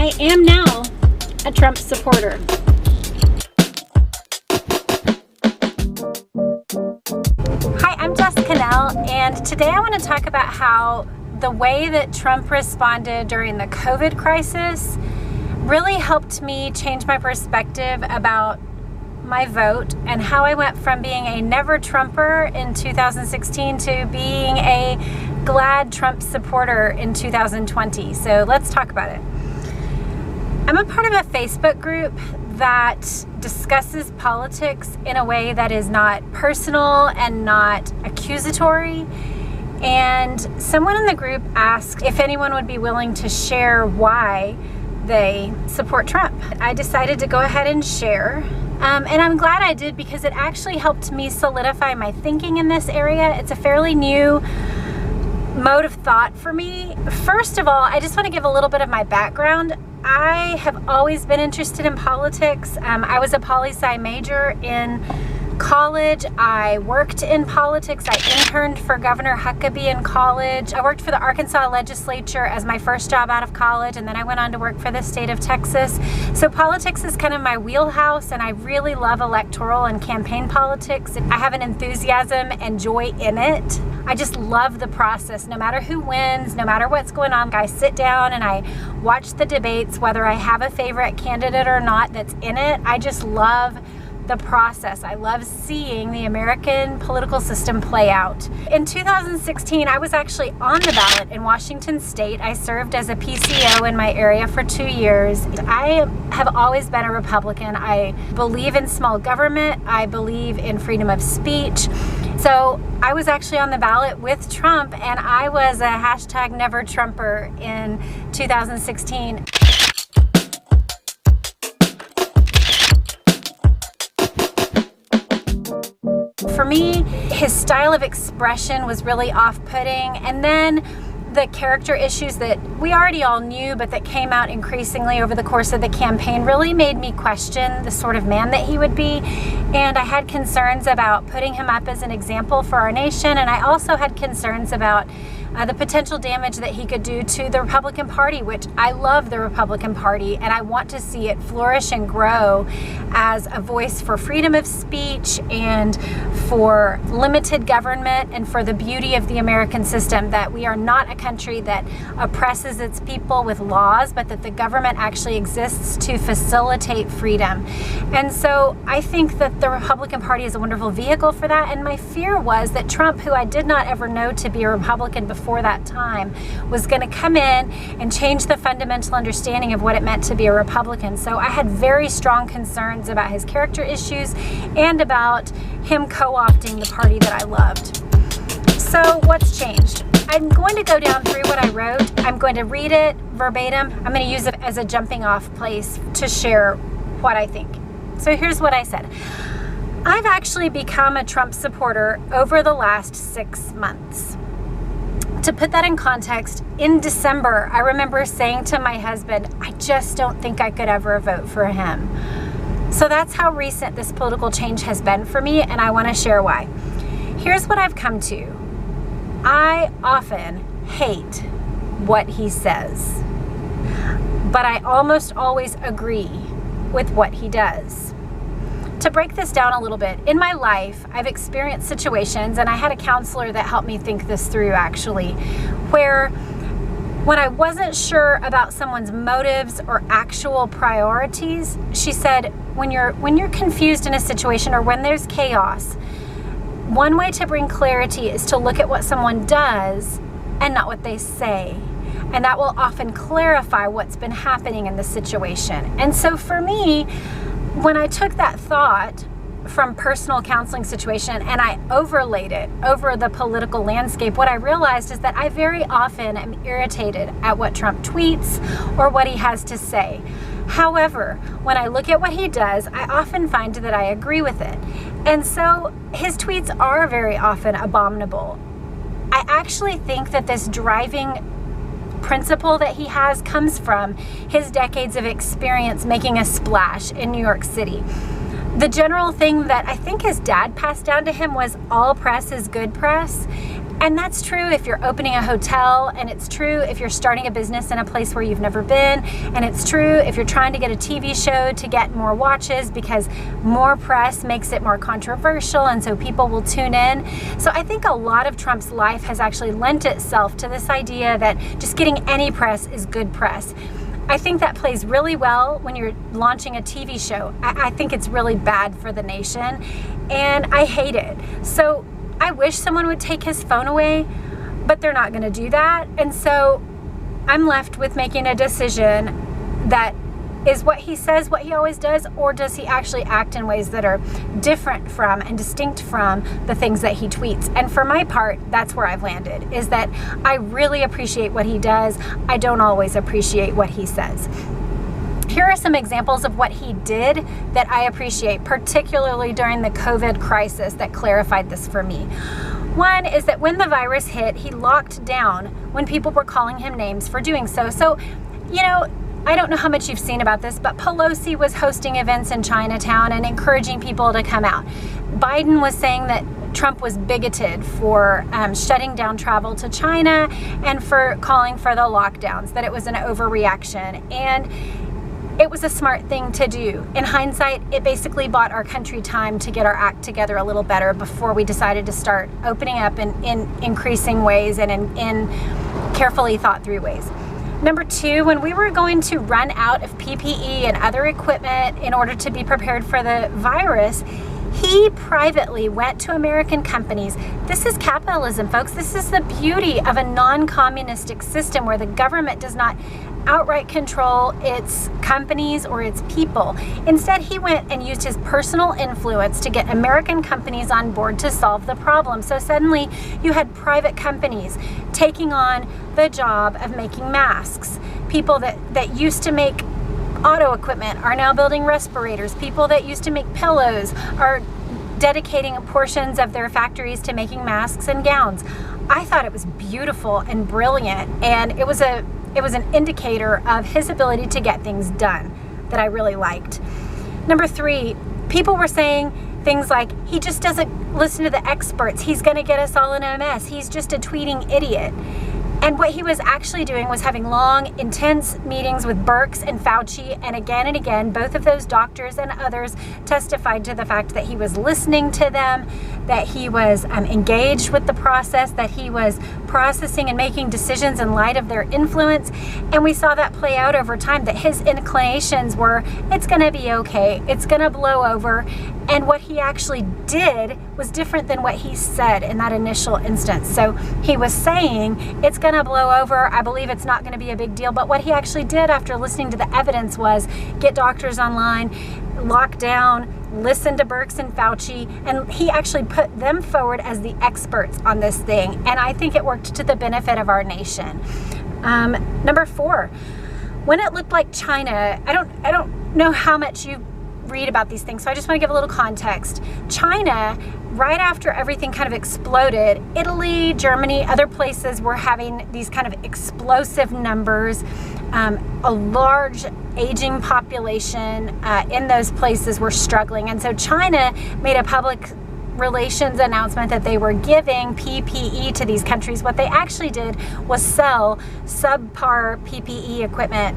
I am now a Trump supporter. Hi, I'm Jess Connell, and today I want to talk about how the way that Trump responded during the COVID crisis really helped me change my perspective about my vote and how I went from being a never Trumper in 2016 to being a glad Trump supporter in 2020. So let's talk about it. I'm a part of a Facebook group that discusses politics in a way that is not personal and not accusatory. And someone in the group asked if anyone would be willing to share why they support Trump. I decided to go ahead and share. And I'm glad I did because it actually helped me solidify my thinking in this area. It's a fairly new mode of thought for me. First of all, I just want to give a little bit of my background. I have always been interested in politics. I was a poli-sci major in college. I worked in politics. I interned for Governor Huckabee in college. I worked for the Arkansas legislature as my first job out of college, and then I went on to work for the state of Texas. So politics is kind of my wheelhouse, and I really love electoral and campaign politics. I have an enthusiasm and joy in it. I just love the process. No matter who wins, no matter what's going on, I sit down and I watch the debates, whether I have a favorite candidate or not that's in it. I just love the process. I love seeing the American political system play out. In 2016, I was actually on the ballot in Washington State. I served as a PCO in my area for 2 years. I have always been a Republican. I believe in small government. I believe in freedom of speech. So I was actually on the ballot with Trump, and I was a hashtag never Trumper in 2016. For me, his style of expression was really off-putting, and then the character issues that we already all knew but that came out increasingly over the course of the campaign really made me question the sort of man that he would be. And I had concerns about putting him up as an example for our nation, and I also had concerns about the potential damage that he could do to the Republican Party, which I love the Republican Party, and I want to see it flourish and grow as a voice for freedom of speech and for limited government and for the beauty of the American system, that we are not a country that oppresses its people with laws, but that the government actually exists to facilitate freedom. And so I think that the Republican Party is a wonderful vehicle for that, and my fear was that Trump, who I did not ever know to be a Republican before that time, was going to come in and change the fundamental understanding of what it meant to be a Republican. So I had very strong concerns about his character issues and about him co-opting the party that I loved. So what's changed? I'm going to go down through what I wrote. I'm going to read it verbatim. I'm going to use it as a jumping off place to share what I think. So here's what I said. I've actually become a Trump supporter over the last 6 months. To put that in context, in December, I remember saying to my husband, I just don't think I could ever vote for him. So that's how recent this political change has been for me, and I want to share why. Here's what I've come to. I often hate what he says, but I almost always agree with what he does. To break this down a little bit, in my life, I've experienced situations, and I had a counselor that helped me think this through actually, where when I wasn't sure about someone's motives or actual priorities, she said, when you're confused in a situation or when there's chaos, one way to bring clarity is to look at what someone does and not what they say. And that will often clarify what's been happening in the situation. And so for me, when I took that thought from personal counseling situation and I overlaid it over the political landscape, what I realized is that I very often am irritated at what Trump tweets or what he has to say. However, when I look at what he does, I often find that I agree with it. And so his tweets are very often abominable. I actually think that this driving principle that he has comes from his decades of experience making a splash in New York City. The general thing that I think his dad passed down to him was all press is good press. And that's true if you're opening a hotel, and it's true if you're starting a business in a place where you've never been, and it's true if you're trying to get a TV show to get more watches because more press makes it more controversial, and so people will tune in. So I think a lot of Trump's life has actually lent itself to this idea that just getting any press is good press. I think that plays really well when you're launching a TV show. I think it's really bad for the nation, and I hate it. So I wish someone would take his phone away, but they're not going to do that. And so I'm left with making a decision that is what he says, what he always does, or does he actually act in ways that are different from and distinct from the things that he tweets? And for my part, that's where I've landed, is that I really appreciate what he does. I don't always appreciate what he says. Here are some examples of what he did that I appreciate, particularly during the COVID crisis, that clarified this for me. One is that when the virus hit, he locked down when people were calling him names for doing so. So, you know, I don't know how much you've seen about this, but Pelosi was hosting events in Chinatown and encouraging people to come out. Biden was saying that Trump was bigoted for shutting down travel to China and for calling for the lockdowns, that it was an overreaction. And it was a smart thing to do. In hindsight, it basically bought our country time to get our act together a little better before we decided to start opening up in increasing ways and in carefully thought through ways. Number two, when we were going to run out of PPE and other equipment in order to be prepared for the virus, he privately went to American companies. This is capitalism, folks. This is the beauty of a non-communistic system where the government does not outright control its companies or its people. Instead, he went and used his personal influence to get American companies on board to solve the problem. So suddenly you had private companies taking on the job of making masks. People that used to make auto equipment are now building respirators. People that used to make pillows are dedicating portions of their factories to making masks and gowns. I thought it was beautiful and brilliant, and it was an indicator of his ability to get things done that I really liked. Number three, people were saying things like, he just doesn't listen to the experts. He's going to get us all in a mess. He's just a tweeting idiot. And what he was actually doing was having long, intense meetings with Birx and Fauci, and again, both of those doctors and others testified to the fact that he was listening to them, that he was engaged with the process, that he was processing and making decisions in light of their influence. And we saw that play out over time, that his inclinations were, it's going to be okay, it's going to blow over. And what he actually did was different than what he said in that initial instance. So he was saying, it's going to blow over, I believe it's not going to be a big deal. But what he actually did after listening to the evidence was get doctors online, lock down, listen to Birx and Fauci, and he actually put them forward as the experts on this thing. And I think it worked to the benefit of our nation. Number four, when it looked like China, I don't know how much you read about these things, so I just want to give a little context. China, right after everything kind of exploded, Italy, Germany, other places were having these kind of explosive numbers. A large aging population in those places were struggling, and so China made a public relations announcement that they were giving PPE to these countries. What they actually did was sell subpar PPE equipment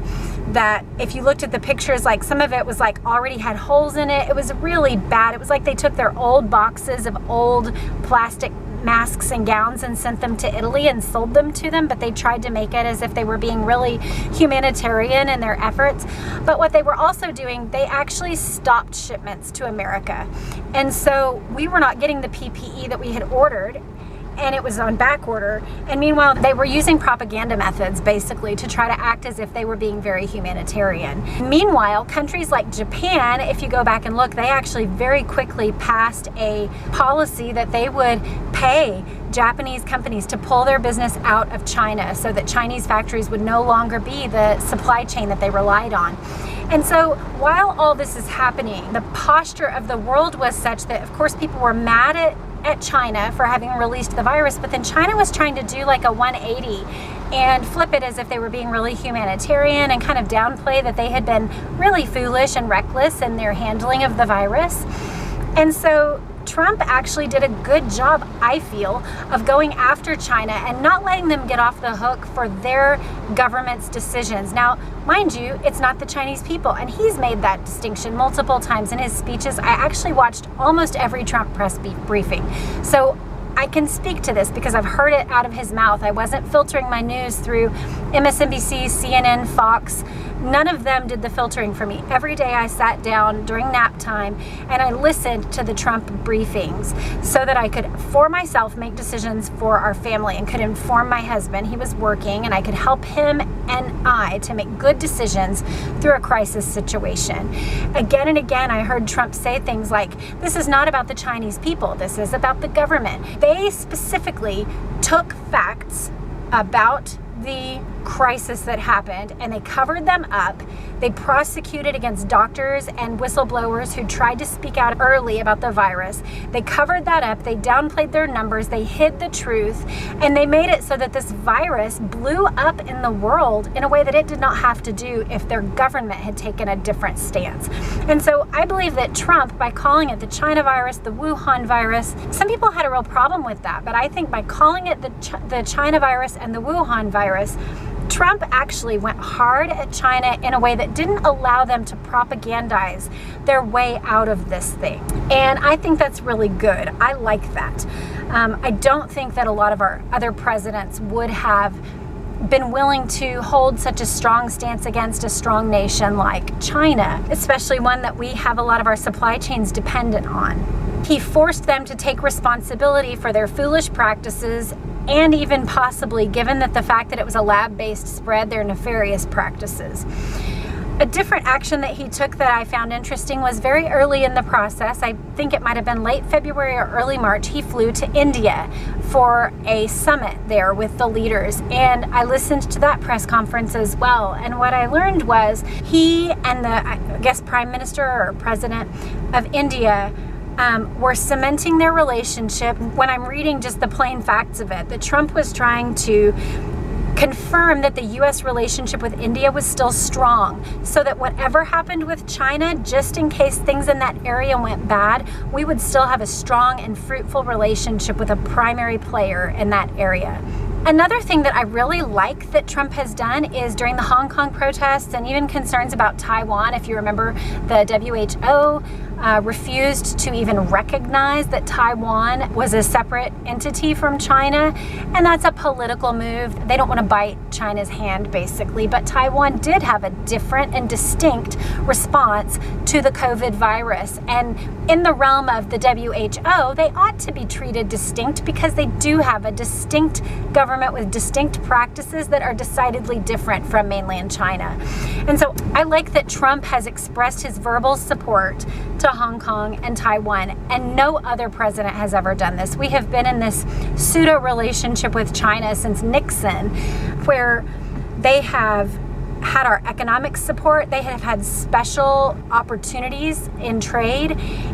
that, if you looked at the pictures, like some of it was like already had holes in it. It was really bad. It was like they took their old boxes of old plastic masks and gowns and sent them to Italy and sold them to them, but they tried to make it as if they were being really humanitarian in their efforts. But what they were also doing, they actually stopped shipments to America. And so we were not getting the PPE that we had ordered, and it was on back order. And meanwhile, they were using propaganda methods basically to try to act as if they were being very humanitarian. Meanwhile, countries like Japan, if you go back and look, they actually very quickly passed a policy that they would pay Japanese companies to pull their business out of China so that Chinese factories would no longer be the supply chain that they relied on. And so while all this is happening, the posture of the world was such that, of course, people were mad at China for having released the virus, but then China was trying to do like a 180 and flip it as if they were being really humanitarian and kind of downplay that they had been really foolish and reckless in their handling of the virus. And so Trump actually did a good job, I feel, of going after China and not letting them get off the hook for their government's decisions. Now, mind you, it's not the Chinese people, and he's made that distinction multiple times in his speeches. I actually watched almost every Trump press briefing. So I can speak to this because I've heard it out of his mouth. I wasn't filtering my news through MSNBC, CNN, Fox. None of them did the filtering for me. Every day I sat down during nap time and I listened to the Trump briefings so that I could, for myself, make decisions for our family and could inform my husband. He was working and I could help him and I to make good decisions through a crisis situation. Again and again, I heard Trump say things like, this is not about the Chinese people, this is about the government. They specifically took facts about the crisis that happened and they covered them up. They prosecuted against doctors and whistleblowers who tried to speak out early about the virus. They covered that up. They downplayed their numbers. They hid the truth, and they made it so that this virus blew up in the world in a way that it did not have to do if their government had taken a different stance. And so I believe that Trump, by calling it the China virus, the Wuhan virus, some people had a real problem with that, but I think by calling it the China virus and the Wuhan virus, Trump actually went hard at China in a way that didn't allow them to propagandize their way out of this thing. And I think that's really good. I like that. I don't think that a lot of our other presidents would have been willing to hold such a strong stance against a strong nation like China, especially one that we have a lot of our supply chains dependent on. He forced them to take responsibility for their foolish practices and even possibly, given that the fact that it was a lab-based spread, their nefarious practices. A different action that he took that I found interesting was very early in the process. I think it might have been late February or early March. He flew to India for a summit there with the leaders. And I listened to that press conference as well. And what I learned was he and the, I guess, Prime Minister or President of India were cementing their relationship. When I'm reading just the plain facts of it, that Trump was trying to confirm that the U.S. relationship with India was still strong, so that whatever happened with China, just in case things in that area went bad, we would still have a strong and fruitful relationship with a primary player in that area. Another thing that I really like that Trump has done is during the Hong Kong protests and even concerns about Taiwan, if you remember, the WHO refused to even recognize that Taiwan was a separate entity from China, and that's a political move. They don't want to bite China's hand, basically, but Taiwan did have a different and distinct response to the COVID virus, and in the realm of the WHO, they ought to be treated distinct because they do have a distinct government with distinct practices that are decidedly different from mainland China. And so I like that Trump has expressed his verbal support to Hong Kong and Taiwan, and no other president has ever done this. We have been in this pseudo relationship with China since Nixon, where they have had our economic support, they have had special opportunities in trade,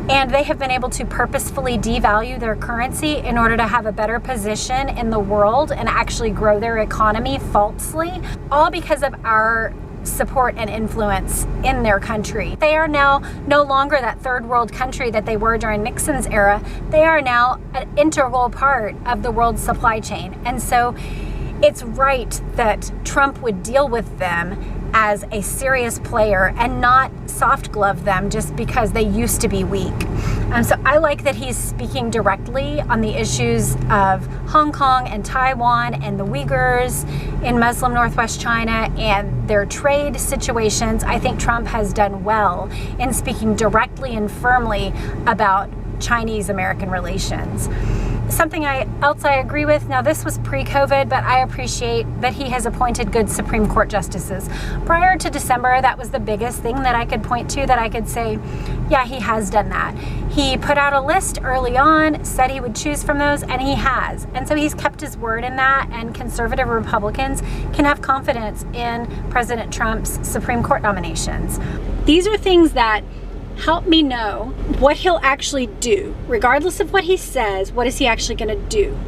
and they have been able to purposefully devalue their currency in order to have a better position in the world and actually grow their economy falsely, all because of our support and influence in their country. They are now no longer that third world country that they were during Nixon's era. They are now an integral part of the world's supply chain. And so it's right that Trump would deal with them as a serious player and not soft glove them just because they used to be weak. So I like that he's speaking directly on the issues of Hong Kong and Taiwan and the Uyghurs in Muslim Northwest China and their trade situations. I think Trump has done well in speaking directly and firmly about Chinese-American relations. Something else I agree with, now this was pre-COVID, but I appreciate that he has appointed good Supreme Court justices. Prior to December, that was the biggest thing that I could point to, that I could say, yeah, he has done that. He put out a list early on, said he would choose from those, and he has. And so he's kept his word in that, and conservative Republicans can have confidence in President Trump's Supreme Court nominations. These are things that help me know what he'll actually do. Regardless of what he says, what is he actually going to do?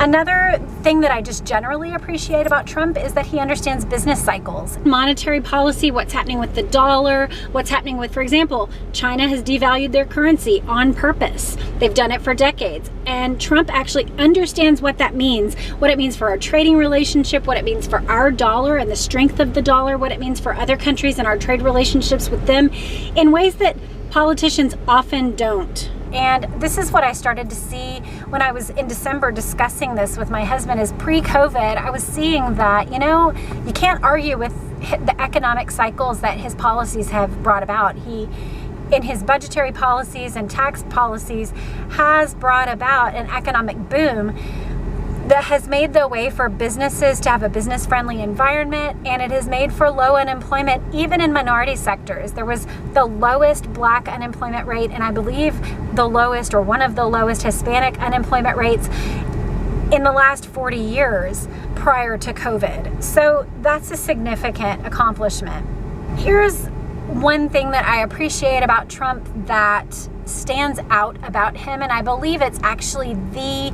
Another thing that I just generally appreciate about Trump is that he understands business cycles. Monetary policy, what's happening with the dollar, what's happening with, for example, China has devalued their currency on purpose. They've done it for decades. And Trump actually understands what that means, what it means for our trading relationship, what it means for our dollar and the strength of the dollar, what it means for other countries and our trade relationships with them in ways that politicians often don't. And this is what I started to see when I was in December discussing this with my husband is pre-COVID, I was seeing that, you can't argue with the economic cycles that his policies have brought about. He, in his budgetary policies and tax policies, has brought about an economic boom that has made the way for businesses to have a business-friendly environment, and it has made for low unemployment even in minority sectors. There was the lowest Black unemployment rate, and I believe the lowest or one of the lowest Hispanic unemployment rates in the last 40 years prior to COVID. So that's a significant accomplishment. Here's one thing that I appreciate about Trump that stands out about him, and I believe it's actually the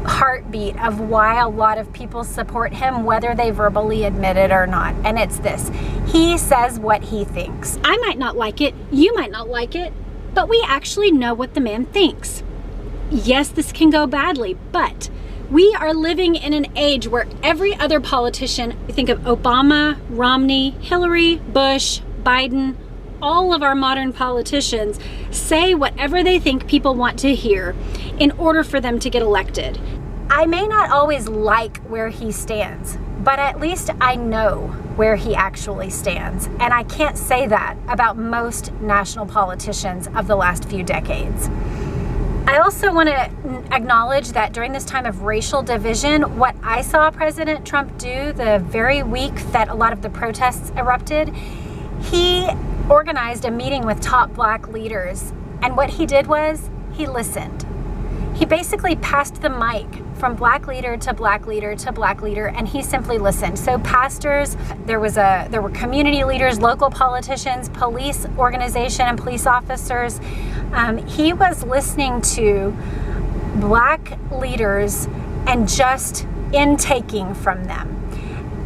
heartbeat of why a lot of people support him, whether they verbally admit it or not. And it's this: he says what he thinks. I might not like it, you might not like it, but we actually know what the man thinks. Yes, this can go badly, but we are living in an age where every other politician, you think of Obama, Romney, Hillary, Bush, Biden, all of our modern politicians say whatever they think people want to hear in order for them to get elected. I may not always like where he stands, but at least I know where he actually stands. And I can't say that about most national politicians of the last few decades. I also want to acknowledge that during this time of racial division, what I saw President Trump do the very week that a lot of the protests erupted, he organized a meeting with top Black leaders. And what he did was he listened. He basically passed the mic from Black leader to Black leader to Black leader, and he simply listened. So pastors, there were community leaders, local politicians, police organization and police officers. He was listening to Black leaders and just intaking from them.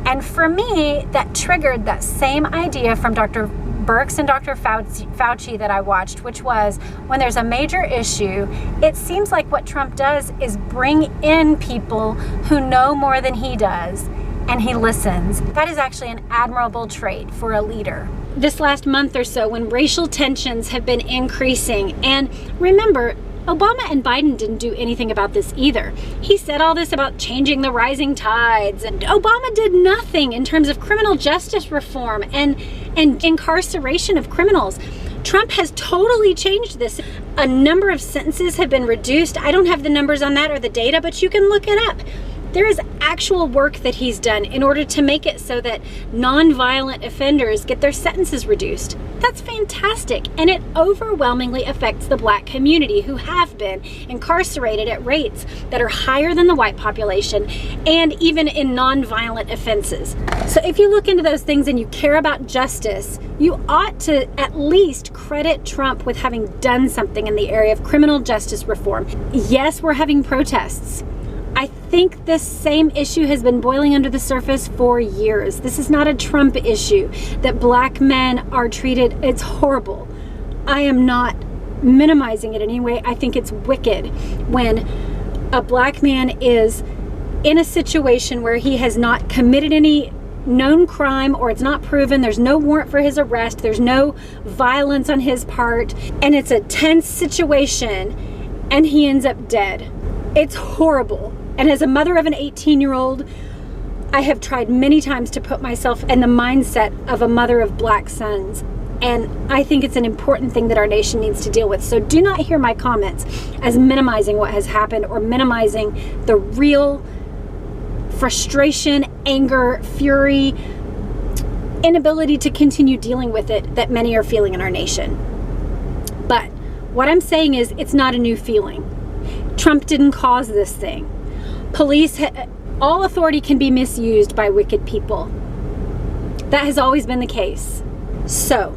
And for me, that triggered that same idea from Dr. Birx and Dr. Fauci that I watched, which was when there's a major issue, it seems like what Trump does is bring in people who know more than he does, and he listens. That is actually an admirable trait for a leader. This last month or so, when racial tensions have been increasing, and remember, Obama and Biden didn't do anything about this either. He said all this about changing the rising tides, and Obama did nothing in terms of criminal justice reform and incarceration of criminals. Trump has totally changed this. A number of sentences have been reduced. I don't have the numbers on that or the data, but you can look it up. There is actual work that he's done in order to make it so that non-violent offenders get their sentences reduced. That's fantastic, and it overwhelmingly affects the Black community, who have been incarcerated at rates that are higher than the white population, and even in non-violent offenses. So if you look into those things and you care about justice, you ought to at least credit Trump with having done something in the area of criminal justice reform. Yes, we're having protests. I think this same issue has been boiling under the surface for years. This is not a Trump issue, that Black men are treated, it's horrible. I am not minimizing it in any way. I think it's wicked when a Black man is in a situation where he has not committed any known crime, or it's not proven, there's no warrant for his arrest, there's no violence on his part, and it's a tense situation, and he ends up dead. It's horrible. And as a mother of an 18-year-old, I have tried many times to put myself in the mindset of a mother of Black sons. And I think it's an important thing that our nation needs to deal with. So do not hear my comments as minimizing what has happened or minimizing the real frustration, anger, fury, inability to continue dealing with it that many are feeling in our nation. But what I'm saying is, it's not a new feeling. Trump didn't cause this thing. Police, all authority can be misused by wicked people. That has always been the case. So,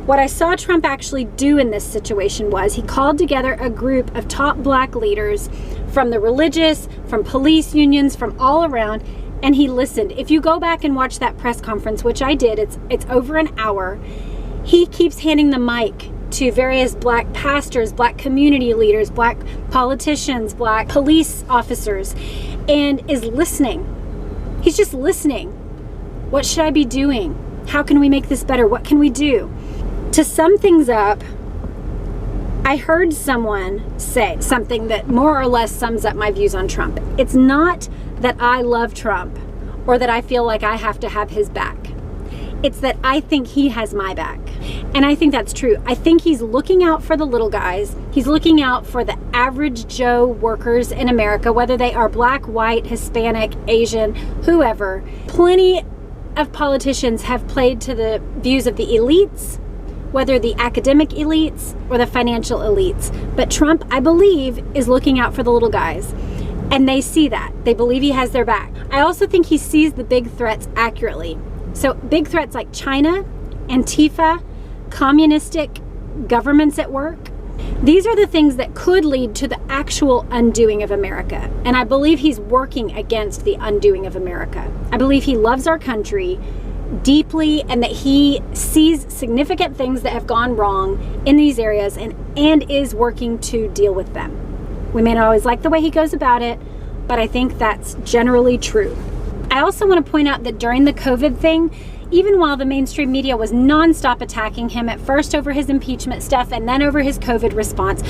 what I saw Trump actually do in this situation was he called together a group of top Black leaders from the religious, from police unions, from all around, and he listened. If you go back and watch that press conference, which I did, it's over an hour, he keeps handing the mic to various black pastors, black community leaders, black politicians, black police officers, and is listening. He's just listening. What should I be doing? How can we make this better? What can we do? To sum things up, I heard someone say something that more or less sums up my views on Trump. It's not that I love Trump or that I feel like I have to have his back. It's that I think he has my back. And I think that's true. I think he's looking out for the little guys. He's looking out for the average Joe workers in America, whether they are black, white, Hispanic, Asian, whoever. Plenty of politicians have played to the views of the elites, whether the academic elites or the financial elites. But Trump, I believe, is looking out for the little guys. And they see that. They believe he has their back. I also think he sees the big threats accurately. So big threats like China, Antifa, communistic governments at work. These are the things that could lead to the actual undoing of America. And I believe he's working against the undoing of America. I believe he loves our country deeply and that he sees significant things that have gone wrong in these areas and is working to deal with them. We may not always like the way he goes about it, but I think that's generally true. I also want to point out that during the COVID thing, even while the mainstream media was nonstop attacking him, at first over his impeachment stuff and then over his COVID response,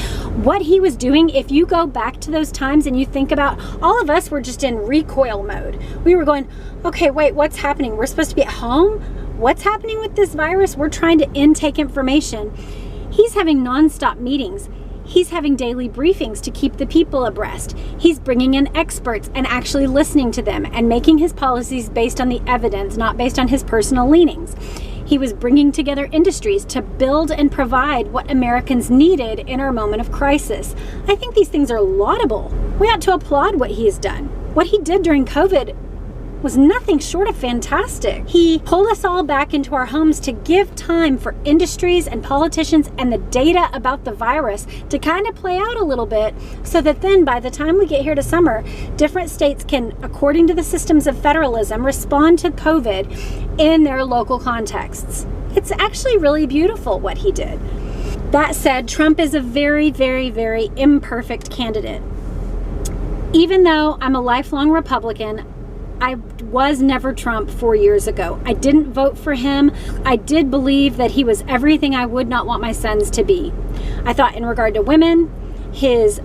what he was doing, if you go back to those times and you think about, all of us were just in recoil mode. We were going, okay, wait, what's happening? We're supposed to be at home? What's happening with this virus? We're trying to intake information. He's having nonstop meetings. He's having daily briefings to keep the people abreast. He's bringing in experts and actually listening to them and making his policies based on the evidence, not based on his personal leanings. He was bringing together industries to build and provide what Americans needed in our moment of crisis. I think these things are laudable. We ought to applaud what he has done. What he did during COVID was nothing short of fantastic. He pulled us all back into our homes to give time for industries and politicians and the data about the virus to kind of play out a little bit, so that then by the time we get here to summer, different states can, according to the systems of federalism, respond to COVID in their local contexts. It's actually really beautiful what he did. That said, Trump is a very, very, very imperfect candidate. Even though I'm a lifelong Republican, I was never Trump 4 years ago. I didn't vote for him. I did believe that he was everything I would not want my sons to be. I thought in regard to women, his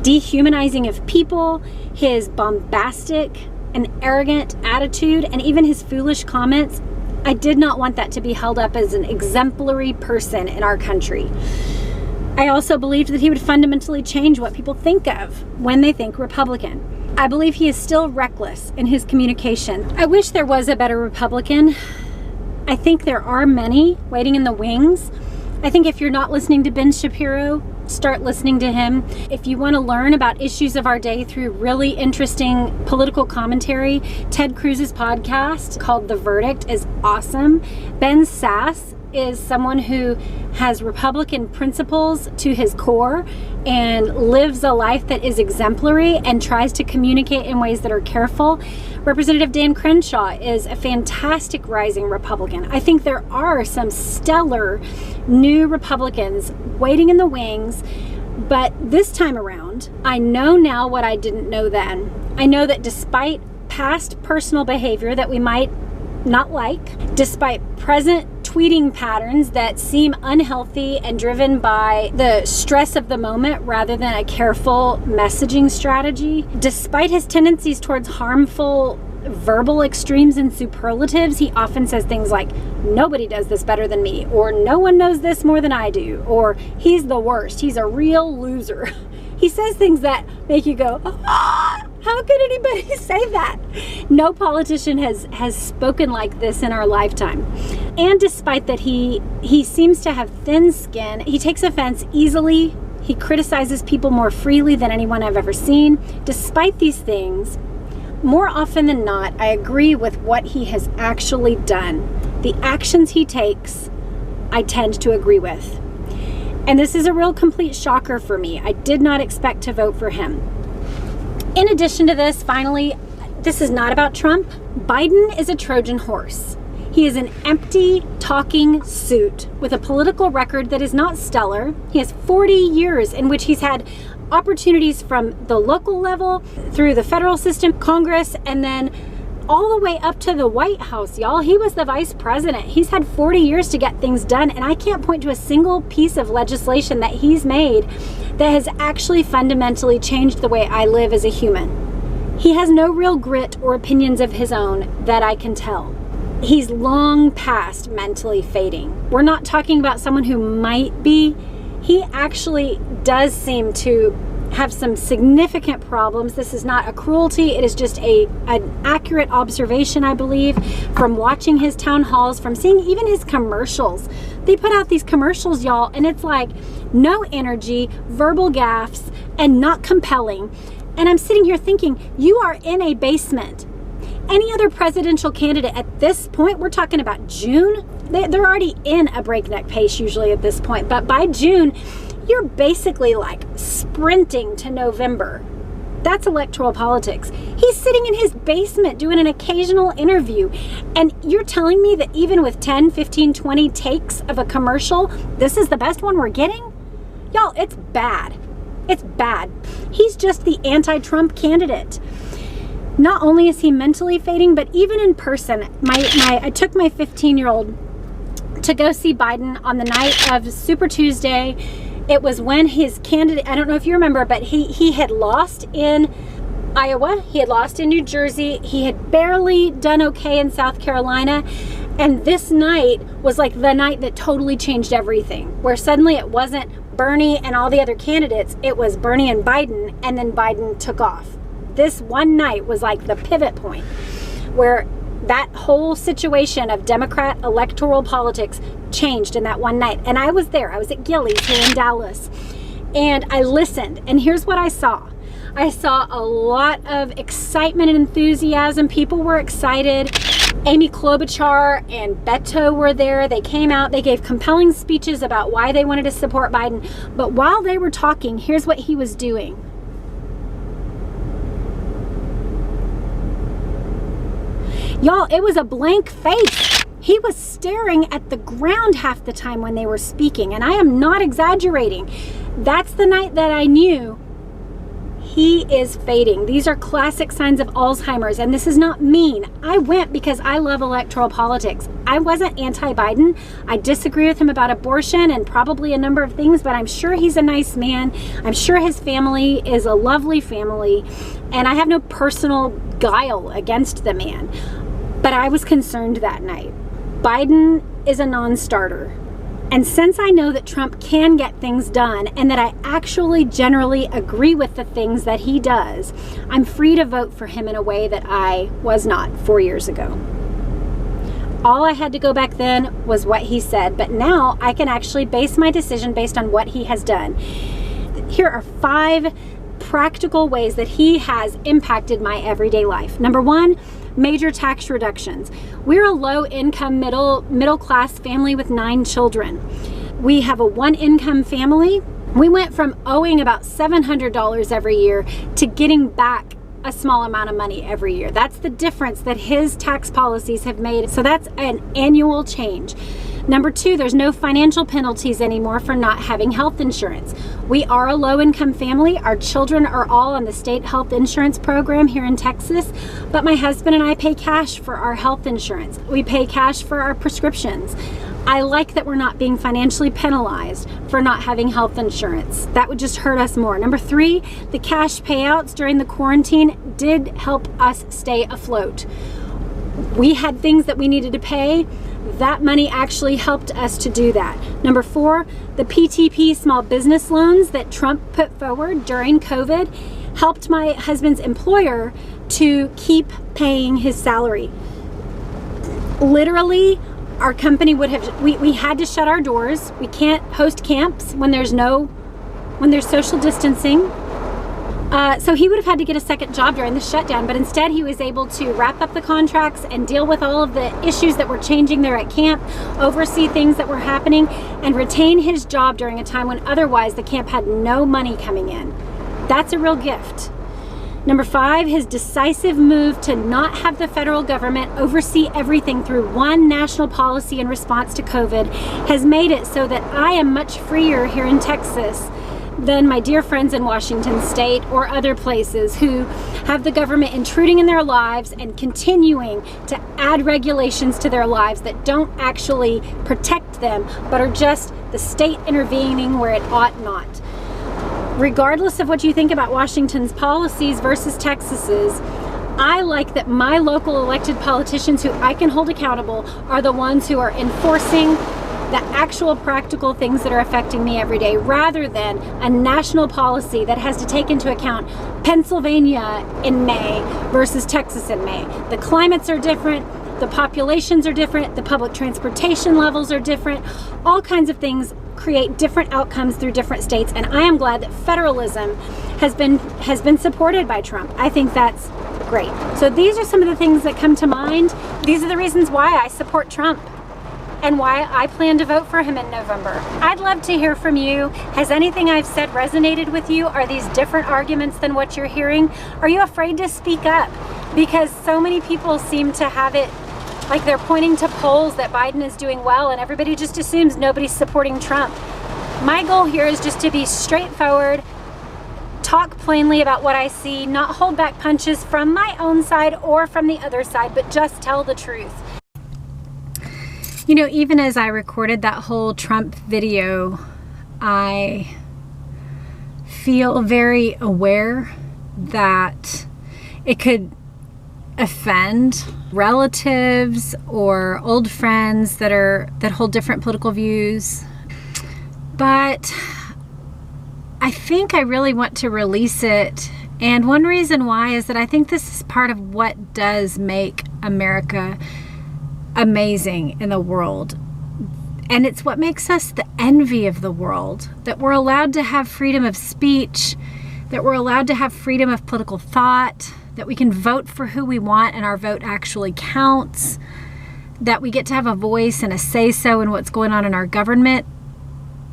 dehumanizing of people, his bombastic and arrogant attitude, and even his foolish comments, I did not want that to be held up as an exemplary person in our country. I also believed that he would fundamentally change what people think of when they think Republican. I believe he is still reckless in his communication. I wish there was a better Republican. I think there are many waiting in the wings. I think if you're not listening to Ben Shapiro, start listening to him. If you want to learn about issues of our day through really interesting political commentary, Ted Cruz's podcast called The Verdict is awesome. Ben Sass is someone who has Republican principles to his core and lives a life that is exemplary and tries to communicate in ways that are careful. Representative Dan Crenshaw is a fantastic rising Republican. I think there are some stellar new Republicans waiting in the wings, but this time around, I know now what I didn't know then. I know that despite past personal behavior that we might not like, despite present tweeting patterns that seem unhealthy and driven by the stress of the moment rather than a careful messaging strategy, despite his tendencies towards harmful verbal extremes and superlatives, he often says things like, nobody does this better than me, or no one knows this more than I do, or he's the worst, he's a real loser. He says things that make you go, ah! How could anybody say that? No politician has spoken like this in our lifetime. And despite that he seems to have thin skin, he takes offense easily, he criticizes people more freely than anyone I've ever seen. Despite these things, more often than not, I agree with what he has actually done. The actions he takes, I tend to agree with. And this is a real complete shocker for me. I did not expect to vote for him. In addition to this, finally, this is not about Trump. Biden is a Trojan horse. He is an empty, talking suit with a political record that is not stellar. He has 40 years in which he's had opportunities from the local level, through the federal system, Congress, and then all the way up to the White House, y'all. He was the vice president. He's had 40 years to get things done, and I can't point to a single piece of legislation that he's made that has actually fundamentally changed the way I live as a human. He has no real grit or opinions of his own that I can tell. He's long past mentally fading. We're not talking about someone who might be. He actually does seem to have some significant problems. This is not a cruelty. It is just an accurate observation, I believe, from watching his town halls, from seeing even his commercials. They put out these commercials, y'all, and it's like no energy, verbal gaffes, and not compelling. And I'm sitting here thinking, you are in a basement. Any other presidential candidate at this point, we're talking about June, they're already in a breakneck pace usually at this point, but by June, you're basically like sprinting to November. That's electoral politics. He's sitting in his basement doing an occasional interview, and you're telling me that even with 10, 15, 20 takes of a commercial, this is the best one we're getting? Y'all, it's bad. It's bad. He's just the anti-Trump candidate. Not only is he mentally fading, but even in person, I took my 15-year-old to go see Biden on the night of Super Tuesday. It was when his candidate, I don't know if you remember, but he had lost in Iowa, he had lost in New Jersey, he had barely done okay in South Carolina, and this night was like the night that totally changed everything, where suddenly it wasn't Bernie and all the other candidates, it was Bernie and Biden, and then Biden took off. This one night was like the pivot point where that whole situation of Democrat electoral politics changed in that one night. And I was there. I was at Gilley's here in Dallas. And I listened. And here's what I saw. I saw a lot of excitement and enthusiasm. People were excited. Amy Klobuchar and Beto were there. They came out. They gave compelling speeches about why they wanted to support Biden. But while they were talking, here's what he was doing. Y'all, it was a blank face. He was staring at the ground half the time when they were speaking, and I am not exaggerating. That's the night that I knew he is fading. These are classic signs of Alzheimer's, and this is not mean. I went because I love electoral politics. I wasn't anti-Biden. I disagree with him about abortion and probably a number of things, but I'm sure he's a nice man. I'm sure his family is a lovely family, and I have no personal guile against the man. But I was concerned that night. Biden is a non-starter. And since I know that Trump can get things done and that I actually generally agree with the things that he does, I'm free to vote for him in a way that I was not 4 years ago. All I had to go back then was what he said, but now I can actually base my decision based on what he has done. Here are 5 practical ways that he has impacted my everyday life. Number 1, major tax reductions. We're a low-income, middle-class family with 9 children. We have a 1-income family. We went from owing about $700 every year to getting back a small amount of money every year. That's the difference that his tax policies have made. So that's an annual change. Number 2, there's no financial penalties anymore for not having health insurance. We are a low-income family. Our children are all on the state health insurance program here in Texas, but my husband and I pay cash for our health insurance. We pay cash for our prescriptions. I like that we're not being financially penalized for not having health insurance. That would just hurt us more. Number 3, the cash payouts during the quarantine did help us stay afloat. We had things that we needed to pay. That money actually helped us to do that. Number 4, the PTP small business loans that Trump put forward during COVID helped my husband's employer to keep paying his salary. Literally, our company would have, we had to shut our doors. We can't host camps when there's social distancing. So he would have had to get a second job during the shutdown, but instead he was able to wrap up the contracts and deal with all of the issues that were changing there at camp, oversee things that were happening, and retain his job during a time when otherwise the camp had no money coming in. That's a real gift. Number 5, his decisive move to not have the federal government oversee everything through one national policy in response to COVID has made it so that I am much freer here in Texas than my dear friends in Washington State or other places who have the government intruding in their lives and continuing to add regulations to their lives that don't actually protect them, but are just the state intervening where it ought not. Regardless of what you think about Washington's policies versus Texas's, I like that my local elected politicians who I can hold accountable are the ones who are enforcing the actual practical things that are affecting me every day, rather than a national policy that has to take into account Pennsylvania in May versus Texas in May. The climates are different, the populations are different, the public transportation levels are different, all kinds of things create different outcomes through different states, and I am glad that federalism has been supported by Trump. I think that's great. So these are some of the things that come to mind. These are the reasons why I support Trump and why I plan to vote for him in November. I'd love to hear from you. Has anything I've said resonated with you? Are these different arguments than what you're hearing? Are you afraid to speak up? Because so many people seem to have it like they're pointing to polls that Biden is doing well and everybody just assumes nobody's supporting Trump. My goal here is just to be straightforward, talk plainly about what I see, not hold back punches from my own side or from the other side, but just tell the truth. You know, even as I recorded that whole Trump video, I feel very aware that it could offend relatives or old friends that hold different political views. But I think I really want to release it. And one reason why is that I think this is part of what does make America amazing in the world. And it's what makes us the envy of the world, that we're allowed to have freedom of speech, that we're allowed to have freedom of political thought, that we can vote for who we want and our vote actually counts, that we get to have a voice and a say-so in what's going on in our government.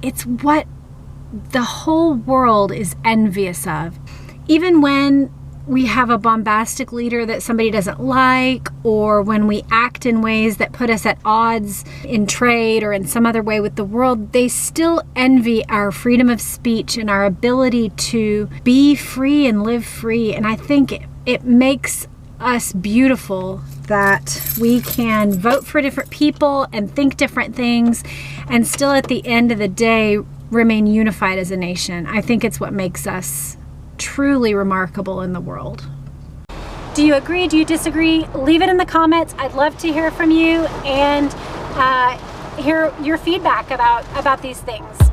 It's what the whole world is envious of. Even when we have a bombastic leader that somebody doesn't like, or when we act in ways that put us at odds in trade or in some other way with the world, they still envy our freedom of speech and our ability to be free and live free. And I think it makes us beautiful that we can vote for different people and think different things and still at the end of the day remain unified as a nation. I think it's what makes us truly remarkable in the world. Do you agree? Do you disagree? Leave it in the comments. I'd love to hear from you and hear your feedback about these things.